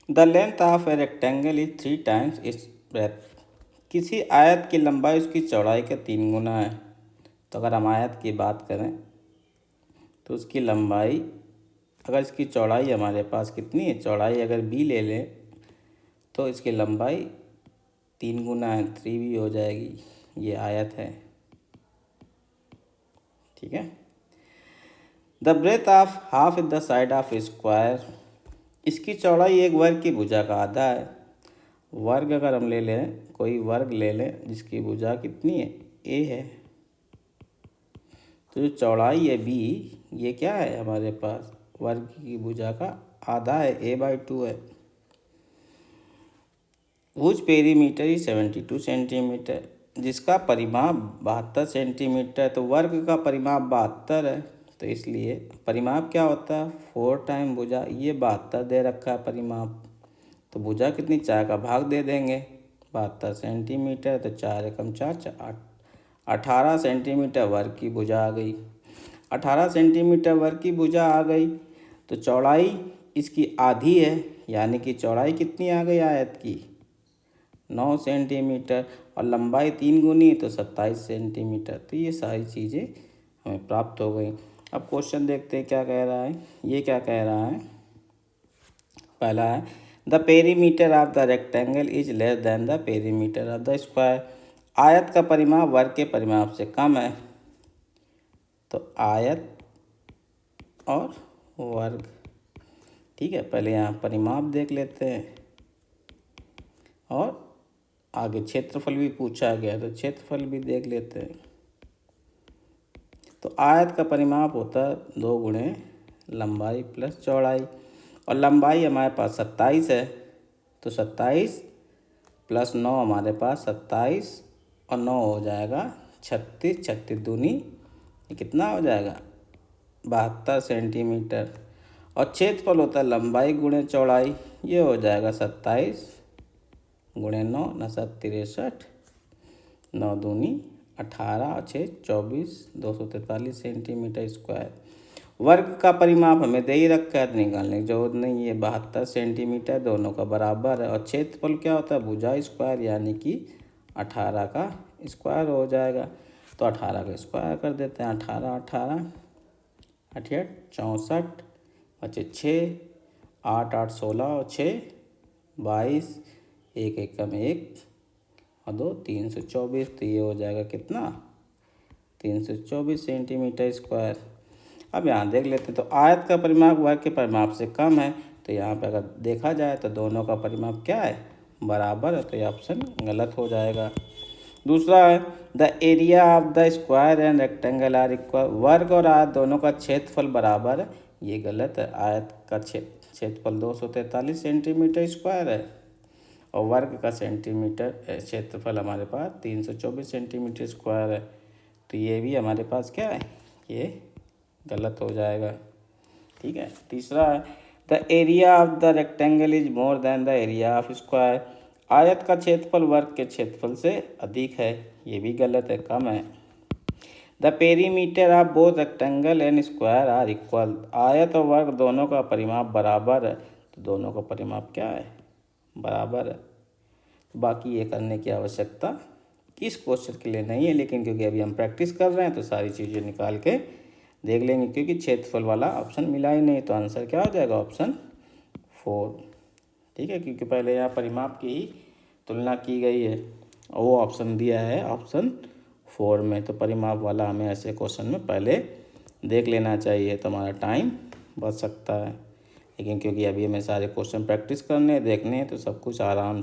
The length of a rectangle is 3 times it's breath. किसी आयत की लंबाई उसकी चौड़ाई के 3 गुना है। तो अगर हम आयत की बात करें तो उसकी लंबाई, अगर इसकी चौड़ाई हमारे पास कितनी है, चौड़ाई अगर बी ले लें तो इसकी लंबाई 3 गुना है, 3b हो जाएगी। ये आयत है, ठीक है। The breadth of half is the side of square. इसकी चौड़ाई एक वर्ग की भुजा का आधा है। वर्ग अगर हम ले लें, कोई वर्ग ले लें जिसकी भुजा कितनी है, ए है, तो जो चौड़ाई है बी, ये क्या है हमारे पास, वर्ग की भुजा का आधा है, a/2 है। हुज पेरीमीटर ही 72 सेंटीमीटर, जिसका परिमाप 72 सेंटीमीटर है। तो वर्ग का परिमाप 72 है, तो इसलिए परिमाप क्या होता है, 4 टाइम भुजा। ये 72 दे रखा है परिमाप, तो भुजा कितनी, 4 का भाग दे देंगे। 72 सेंटीमीटर, तो 4 एकम 4, 18 सेंटीमीटर वर्ग की भुजा आ गई। 18 सेंटीमीटर वर्ग की भुजा आ गई, तो चौड़ाई इसकी आधी है, यानी कि चौड़ाई कितनी आ गई आयत की, 9 सेंटीमीटर, और लंबाई 3 गुनी तो 27 सेंटीमीटर। तो ये सारी चीज़ें हमें प्राप्त हो गई। अब क्वेश्चन देखते हैं क्या कह रहा है। ये क्या कह रहा है, पहला है the perimeter of the rectangle is less than the perimeter of the square. आयत का परिमाप वर्ग के परिमाप से कम है। तो आयत और वर्ग, ठीक है, पहले यहाँ परिमाप देख लेते हैं और आगे क्षेत्रफल भी पूछा गया, तो क्षेत्रफल भी देख लेते हैं। तो आयत का परिमाप होता है 2 गुणे लंबाई प्लस चौड़ाई, और लंबाई हमारे पास 27 है, तो 27 प्लस 9 हमारे पास 27, और 9 हो जाएगा 36, 36 दूनी ये कितना हो जाएगा, 72 सेंटीमीटर। और क्षेत्रफल होता है लंबाई गुणे चौड़ाई, ये हो जाएगा 27 गुणे 9, 9 7 63, 9 दूनी 18 और 6 24, 243 सेंटीमीटर स्क्वायर। वर्ग का परिमाप हमें दे ही रखा है, तो निकालने की जरूरत नहीं है। 72 सेंटीमीटर दोनों का बराबर है, और क्षेत्रफल क्या होता है, भुजा स्क्वायर, यानी कि 18 का स्क्वायर हो जाएगा। तो 18 का स्क्वायर कर देते हैं, 18 18 68 64 बचे 6, 8 8 16 और 6 22, 1 एकम 1 और 2 324। तो ये हो जाएगा कितना, 324 सेंटीमीटर स्क्वायर। अब यहाँ देख लेते हैं, तो आयत का परिमाप वर्ग के परिमाप से कम है, तो यहाँ पे अगर देखा जाए तो दोनों का परिमाप क्या है, बराबर है, तो ये ऑप्शन गलत हो जाएगा। दूसरा है the area of the square and rectangle are equal. वर्ग और आयत दोनों का क्षेत्रफल बराबर है, ये गलत है। आयत का क्षेत्रफल 243 सेंटीमीटर स्क्वायर है, और वर्ग का सेंटीमीटर क्षेत्रफल हमारे पास 324 सेंटीमीटर स्क्वायर है। तो ये भी हमारे पास क्या है, ये गलत हो जाएगा, ठीक है। तीसरा है the area of the rectangle is more than the area of square. आयत का क्षेत्रफल वर्ग के क्षेत्रफल से अधिक है, ये भी गलत है, कम है। The perimeter of both rectangle and square are equal. आयत और वर्ग दोनों का परिमाप बराबर है, तो दोनों का परिमाप क्या है, बराबर है। बाकी ये करने की आवश्यकता इस क्वेश्चन के लिए नहीं है, लेकिन क्योंकि अभी हम प्रैक्टिस कर रहे हैं तो सारी चीज़ें निकाल के देख लेंगे, क्योंकि क्षेत्रफल वाला ऑप्शन मिला ही नहीं, तो आंसर क्या हो जाएगा, ऑप्शन 4, ठीक है। क्योंकि पहले यहाँ परिमाप की ही तुलना की गई है, और वो ऑप्शन दिया है ऑप्शन 4 में, तो परिमाप वाला हमें ऐसे क्वेश्चन में पहले देख लेना चाहिए, तो हमारा टाइम बच सकता है। लेकिन क्योंकि अभी हमें सारे क्वेश्चन प्रैक्टिस करने देखने हैं, तो सब कुछ आराम